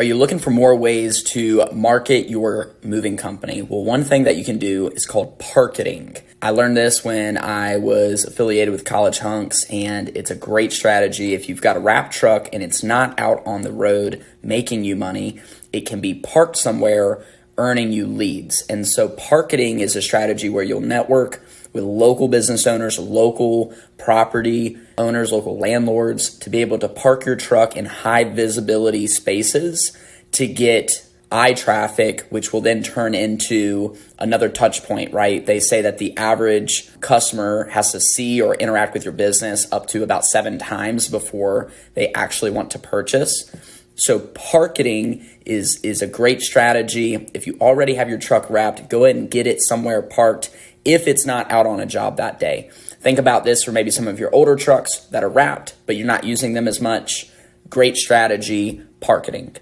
Are you looking for more ways to market your moving company? Well, one thing that you can do is called parketing. I learned this when I was affiliated with College Hunks, and it's a great strategy. If you've got a wrap truck and it's not out on the road making you money, it can be parked somewhere earning you leads. And so parketing is a strategy where you'll network with local business owners, local property owners, local landlords to be able to park your truck in high visibility spaces to get eye traffic, which will then turn into another touch point, right? They say that the average customer has to see or interact with your business up to about 7 times before they actually want to purchase. So parketing is a great strategy. If you already have your truck wrapped, go ahead and get it somewhere parked if it's not out on a job that day. Think about this for maybe some of your older trucks that are wrapped, but you're not using them as much. Great strategy, parketing.